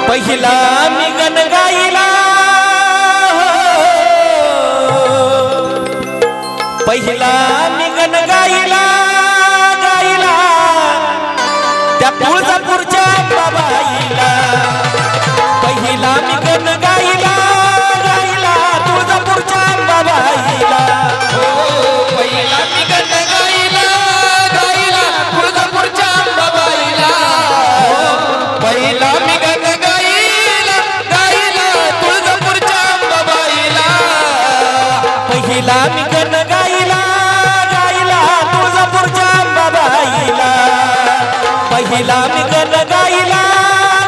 पहिला मी गण गाईला, पहिला मी गण गाईला गाईला त्या तुळजापूरच्या बाबाईला. पहिला मी गण गाईला गाईला तुळजापूरच्या बाबाईला. पहिला मी गण गाईला गाईला तुळजापूरच्या बाबाईला. पहिला मी गण गाईला गाईला तुळजापूरच्या बाबाईला. पहिला मी गण गाईला गाईला तुळजापूरच्या बाबाईला. पहिला मी गण गाईला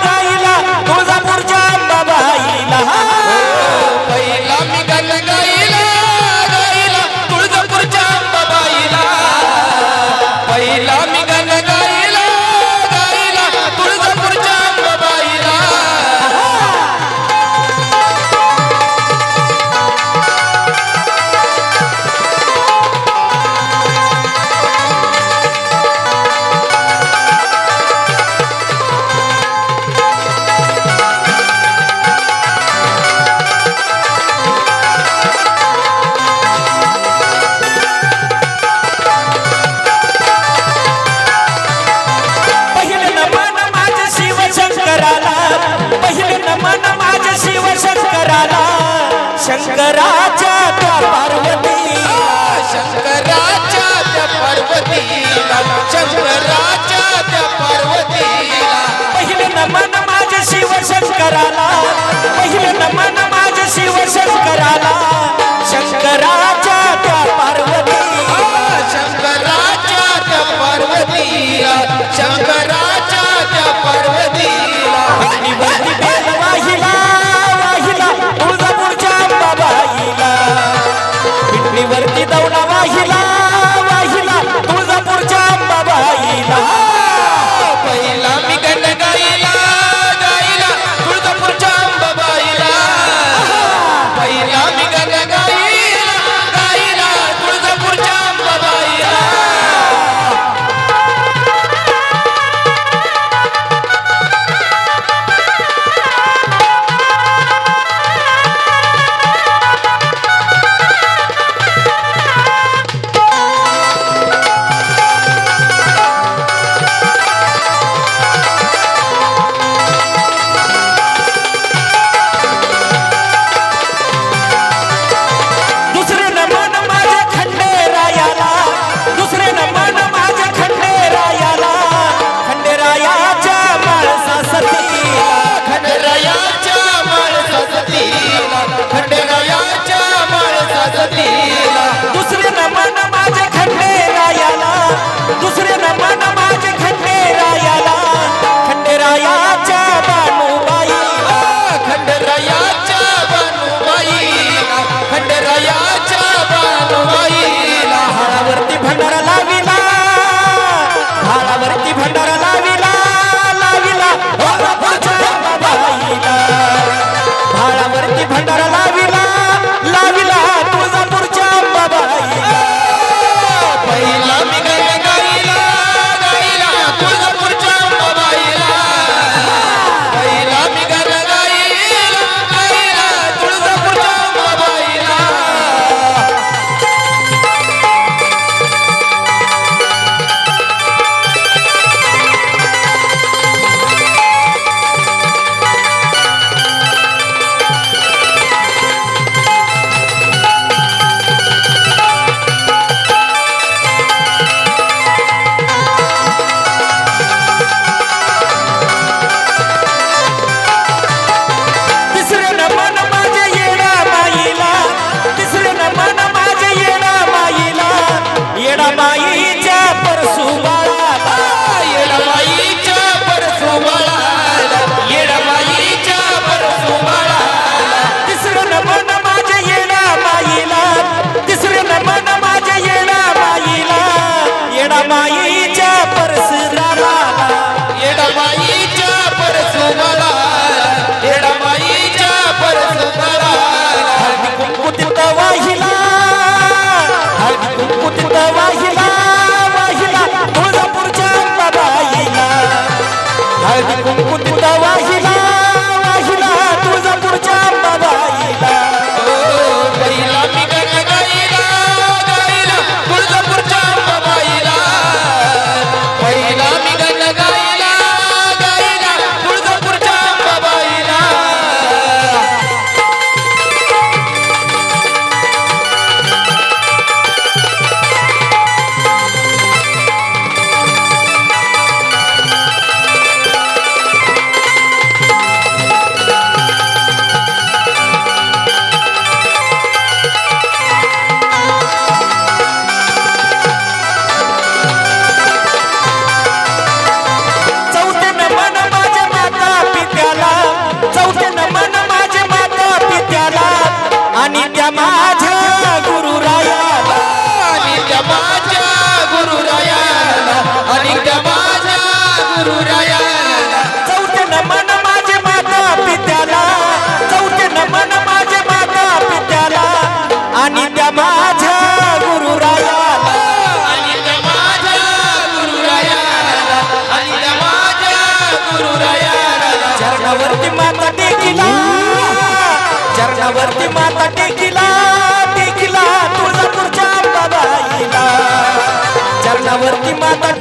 गाईला तुळजापूरच्या बाबाईला. पहिला मी गण गाईला गाईला तुळजापूरच्या बाबाईला. पहिला मी गण गाईला गाईला तुळजापूरच्या बाबाईला. पहिले नमन माझ्या शिवशंकराला, पहिले नमन माझ्या शिवशंकराला. शंकराच्या त्या पार्वतीला, शंकराच्या त्या पार्वतीला. शंकराच्या त्या पार्वतीला. पहिले नमन माझ्या शिवशंकराला, पहिले नमन माझ्या शिवशंकराला. शंकराच्या त्या पार्वतीला, शंकराच्या त्या पार्वतीला. शंकराच्या त्या पार्वतीला. पिंडीवरती बेल वाहिला वाहिला तुळजापूरच्या बाबाईला. पिंडीवरती दौडा वाहिला वाहिला तुळजापूरच्या बाबाईला. पहिला मी गण गाईला गाईला तुळजापूरच्या बाबाईला. पहिला मी गण गाईला गाईला तुळजापूरच्या बाबाईला. दुसरे नमन माझ्या खंडेरायाला, दुसरे नमन माझ्या खंडेरायाला. खंडेरायाच्या माळसासतीला, खंडेरायाच्या माळसासतीला. खंडेरायाच्या माळसासतीला. दुसरे नमन माझ्या खंडेरायाला, दुसरे नमन माझ्या खंडेरायाला. खंडेरायाच्या बानुबाईला, खंडेरायाच्या बानुबाईला. खंडेरायाच्या बानुबाईला. झाडावरती भंडारा लाविला, झाडावरती भंडारा लाविला लाविला तुळजापूरच्या बाबाईला. झाडावरती भंडारा लाविला लाविला तुळजापूरच्या बाबाईला. पहिला मी गण गाईला गाईला तुळजापूरच्या बाबाईला. पहिला मी गण गाईला गाईला तुळजापूरच्या बाबाईला. तिसरे नमन माझ्या येडा माईला, तिसरे नमन माझ्या येडा माईला. येडा माईच्या परसुबाळाला, येडमाईच्या परसुबाळाला. येडमाईच्या परसुबाळाला. तिसरे नमन माझ्या येडा माईला, तिसरे नमन माझ्या येडा माईला. येडा माईच्या परसुरामाला, येडमाईच्या परसुबाळाला. येडमाईच्या परसुबाळाला. हळदी कुंकू तिथं वाहिला, हळदी कुंकू तिथं वाहिला वाहिला तुळजापूरच्या बाबाईला. हळदी कुंकू तिथं वाहिला माता टेकिला चरणावरती माता टेकिला टेकिला तुळजापूरच्या अंबाबाईला चरणावरती माता